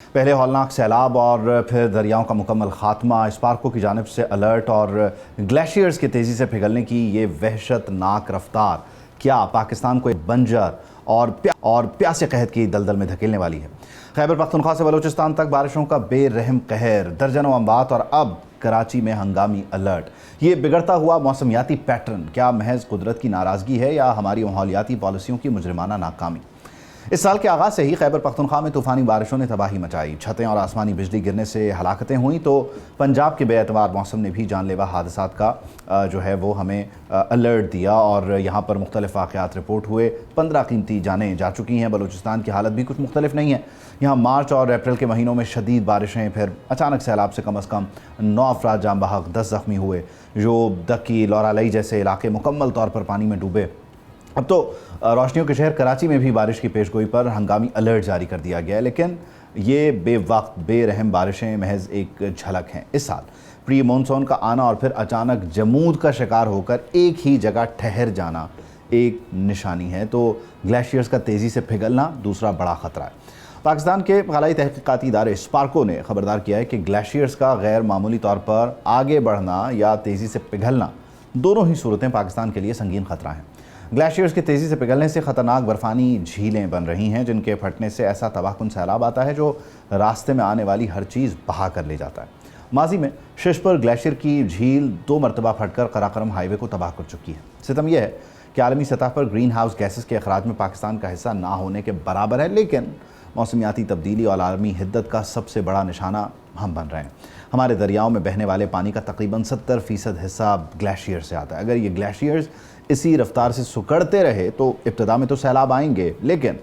पहले हौलनाक सैलाब और फिर दरियाओं का मुकम्मल खात्मा, स्पार्को की जानिब से अलर्ट और ग्लेशियर्स के तेज़ी से पिघलने की ये वहशतनाक रफ्तार क्या पाकिस्तान को एक बंजर और प्यासे कहत की दलदल में धकेलने वाली है। खैबर पख्तूनख्वा से बलूचिस्तान तक बारिशों का बेरहम कहर, दर्जनों अम्बात और अब कराची में हंगामी अलर्ट। ये बिगड़ता हुआ मौसमियाती पैटर्न क्या महज कुदरत की नाराज़गी है या हमारी माहौलियाती पॉलिसियों की मुजरिमाना नाकामी। इस साल के आगाज़ से ही खैबर पख्तूनख्वा में तूफ़ानी बारिशों ने तबाही मचाई, छतें और आसमानी बिजली गिरने से हलाकतें हुई तो पंजाब के बेएतबार मौसम ने भी जानलेवा हादसात का जो है वो हमें अलर्ट दिया और यहाँ पर मुख्तलिफ वाक़यात रिपोर्ट हुए। 15 कीमती जानें जा चुकी हैं। बलूचिस्तान की हालत भी कुछ मुख्तलिफ नहीं है। यहाँ मार्च और अप्रैल के महीनों में शदीद बारिशें, फिर अचानक सैलाब से कम अज़ कम 9 अफराद जाम बहक, 10 ज़ख्मी हुए। जो दक्की, लौरालई जैसे इलाके मुकम्मल तौर पर पानी में डूबे। अब तो रोशनियों के शहर कराची में भी बारिश की पेशगोई पर हंगामी अलर्ट जारी कर दिया गया है, लेकिन ये बेवक्त बेरहम बारिशें महज एक झलक हैं। इस साल प्री मानसून का आना और फिर अचानक जमूद का शिकार होकर एक ही जगह ठहर जाना एक निशानी है, तो ग्लेशियर्स का तेज़ी से पिघलना दूसरा बड़ा ख़तरा है। पाकिस्तान के खलाई तहकीकाती इदारे स्पार्को ने ख़बरदार किया है कि ग्लेशियर्स का गैर मामूली तौर पर आगे बढ़ना या तेज़ी से पिघलना, दोनों ही सूरतें पाकिस्तान के लिए संगीन ख़तरा हैं। ग्लेशियर्स के तेज़ी से पिघलने से ख़तरनाक बर्फ़ानी झीलें बन रही हैं, जिनके फटने से ऐसा तबाहकुन सैलाब आता है जो रास्ते में आने वाली हर चीज़ बहा कर ले जाता है। माजी में शिशपुर ग्लेशियर की झील 2 मरतबा फटकर कराकरम हाईवे को तबाह कर चुकी है। सितम यह है कि आलमी सतह पर ग्रीन हाउस गैसेस के अखराज में पाकिस्तान का हिस्सा ना होने के बराबर है, लेकिन मौसमियाती तब्दीली और आलमी हिद्दत का सबसे बड़ा निशाना हम बन रहे हैं। हमारे दरियाओं में बहने वाले पानी का तकरीबन 70% हिस्सा ग्लेशियर से आता है। अगर ये ग्लेशियर्स इसी रफ्तार से सुकड़ते रहे तो इब्तदा में तो सैलाब आएंगे, लेकिन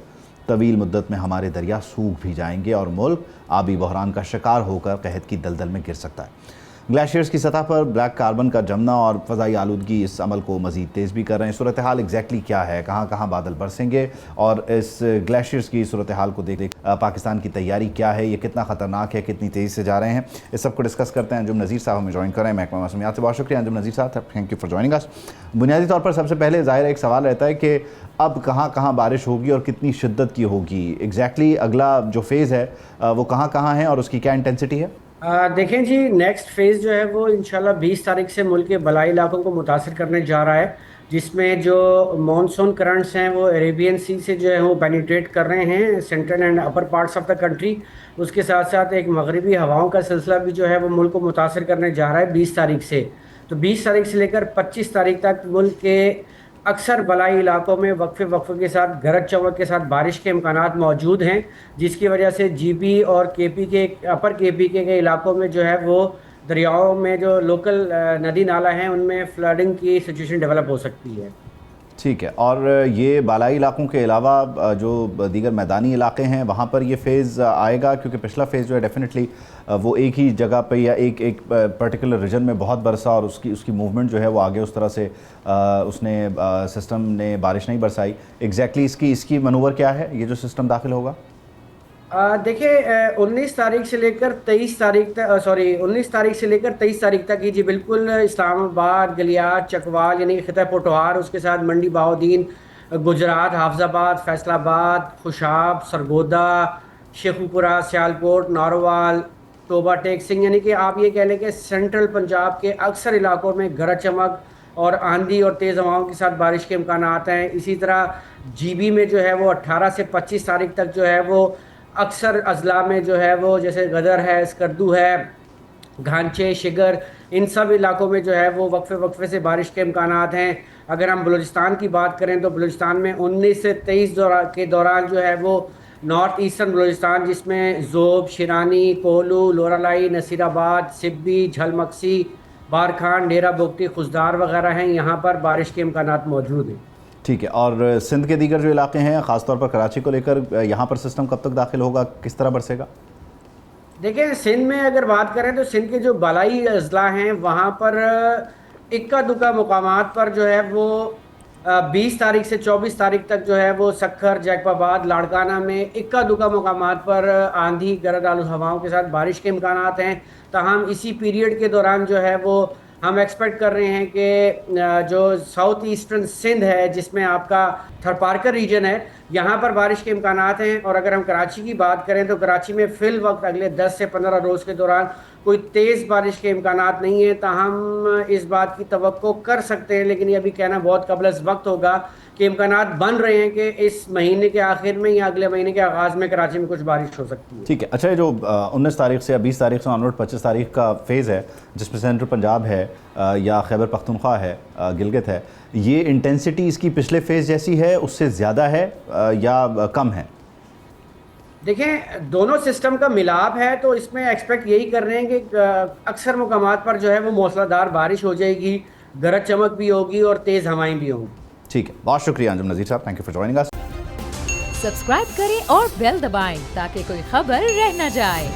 तवील मुद्दत में हमारे दरिया सूख भी जाएंगे और मुल्क आबी बहरान का शिकार होकर कहत की दलदल में गिर सकता है। ग्लेशियर्स की सतह पर ब्लैक कार्बन का जमना और फ़ज़ाई आलूदगी इस अमल को मज़ीद तेज़ भी कर रहे हैं। सूरत हाल एग्जैक्टली क्या है, कहाँ कहाँ बादल बरसेंगे और इस ग्लेशियर्स की सूरत हाल को देख पाकिस्तान की तैयारी क्या है, ये कितना ख़तरनाक है, कितनी तेज़ी से जा रहे हैं, इस सब को डिस्कस करते हैं। अंजुम नज़ीर साहब हमें ज्वाइन कर रहे हैं महकमा मौसमियात से। बहुत शुक्रिया अंजुम नज़ीर साहब, thank you for joining us. बुनियादी तौर पर सबसे पहले ज़ाहिर एक सवाल रहता है कि अब कहाँ कहाँ बारिश होगी और कितनी शिद्दत की होगी, एग्जैक्टली अगला जो फेज़ है वो कहाँ कहाँ है और उसकी क्या इंटेंसिटी है? देखें जी, नेक्स्ट फेज़ जो है वो इंशाल्लाह 20 तारीख से मुल्क के बलाई इलाकों को मुतासर करने जा रहा है, जिसमें जो मानसून करंट्स हैं वो अरेबियन सी से जो है वो पेनिट्रेट कर रहे हैं central and upper parts of the country. उसके साथ साथ एक मगरबी हवाओं का सिलसिला भी जो है वो मुल्क को मुतासर करने जा रहा है 20 तारीख से। तो 20 तारीख से लेकर 25 तारीख तक मुल्क के अक्सर बलाई इलाकों में वक्फे के साथ गरज चमक के साथ बारिश के इम्कानात मौजूद हैं, जिसकी वजह से जीबी और केपी के अपर केपी के इलाकों में जो है वो दरियाओं में जो लोकल नदी नाला हैं उनमें फ्लडिंग की सिचुएशन डेवलप हो सकती है। ठीक है, और ये बालाई इलाकों के अलावा जो दीगर मैदानी इलाके हैं वहाँ पर ये फेज़ आएगा, क्योंकि पिछला फेज़ जो है डेफिनेटली वो एक ही जगह पे या एक पर्टिकुलर रीजन में बहुत बरसा और उसकी मूवमेंट जो है वो आगे उस तरह से उसने सिस्टम ने बारिश नहीं बरसाई। एग्जैक्टली इसकी मनूवर क्या है, ये जो सिस्टम दाखिल होगा? देखिए 19 तारीख से लेकर 23 तारीख तक 19 तारीख से लेकर 23 तारीख तक ही जी बिल्कुल इस्लामाबाद, गलियात, चकवाल यानी कि खिता पोटोहार, उसके साथ मंडी बहाउद्दीन, गुजरात, हाफजाबाद, फैसलाबाद, खुशाब, सरगोदा, शेखुपुरा, सियालकोट, नारोवाल, टोबा टेक सिंह, यानी कि आप ये कह लें कि सेंट्रल पंजाब के अक्सर इलाकों में गरज चमक और आंधी और तेज़ हवाओं के साथ बारिश के इम्कानात हैं। इसी तरह जीबी में जो है वो 18 से 25 तारीख तक जो है वो अक्सर अजला में जो है वो जैसे गदर है, स्कर्दू है, घांचे, शिगर, इन सब इलाकों में जो है वो वक्फे से बारिश के इम्कानात हैं। अगर हम बलूचिस्तान की बात करें तो बलूचिस्तान में 19 से 23 के दौरान जो है वो नॉर्थ ईस्टर्न बलूचिस्तान, जिसमें ज़ोब, शिरानी, कोलू, लोरालाई, नसीराबाद, सिब्बी, झलमक्सी, बारखान, डेरा बुगटी, खुशदार वगैरह हैं, यहाँ पर बारिश के इम्कानात मौजूद हैं। ठीक है, और सिंध के दीगर जो इलाके हैं ख़ासतौर पर कराची को लेकर यहाँ पर सिस्टम कब तक दाखिल होगा, किस तरह बरसेगा? देखिए सिंध में अगर बात करें तो सिंध के जो बालाई अजला हैं वहाँ पर इक्का दुक्का मुकामात पर जो है वो 20 तारीख से 24 तारीख तक जो है वो सखर, जैकबाबाद, लाड़काना में इक्का दुक्का मुकामात पर आंधी गरज आलू हवाओं के साथ बारिश के इम्कानात हैं। ताहम इसी पीरियड के दौरान जो है वो ہم ایکسپیکٹ کر رہے ہیں کہ جو ساؤتھ ایسٹرن سندھ ہے جس میں آپ کا تھرپارکر ریجن ہے یہاں پر بارش کے امکانات ہیں، اور اگر ہم کراچی کی بات کریں تو کراچی میں فی الوقت اگلے 10 سے 15 روز کے دوران کوئی تیز بارش کے امکانات نہیں ہیں، تاہم اس بات کی توقع کر سکتے ہیں، لیکن یہ ابھی کہنا بہت قبل از وقت ہوگا کہ امکانات بن رہے ہیں کہ اس مہینے کے آخر میں یا اگلے مہینے کے آغاز میں کراچی میں کچھ بارش ہو سکتی ہے۔ ٹھیک ہے، اچھا یہ جو 19 تاریخ سے یا 20 تاریخ سے آنورڈ 25 تاریخ کا فیز ہے جس میں سینٹرل پنجاب ہے یا خیبر پختونخوا ہے، گلگت ہے، یہ انٹینسٹی اس کی پچھلے فیز جیسی ہے، اس سے زیادہ ہے یا کم ہے؟ دیکھیں دونوں سسٹم کا ملاپ ہے، تو اس میں ایکسپیکٹ یہی کر رہے ہیں کہ اکثر مقامات پر جو ہے وہ موسلا دار بارش ہو جائے گی، گرج چمک بھی ہوگی اور تیز ہوائیں بھی ہوں گی۔ ٹھیک ہے، بہت شکریہ Anjum Nazir sahab, thank you for joining اس۔ سبسکرائب کریں اور بیل دبائیں تاکہ کوئی خبر رہ نہ جائے۔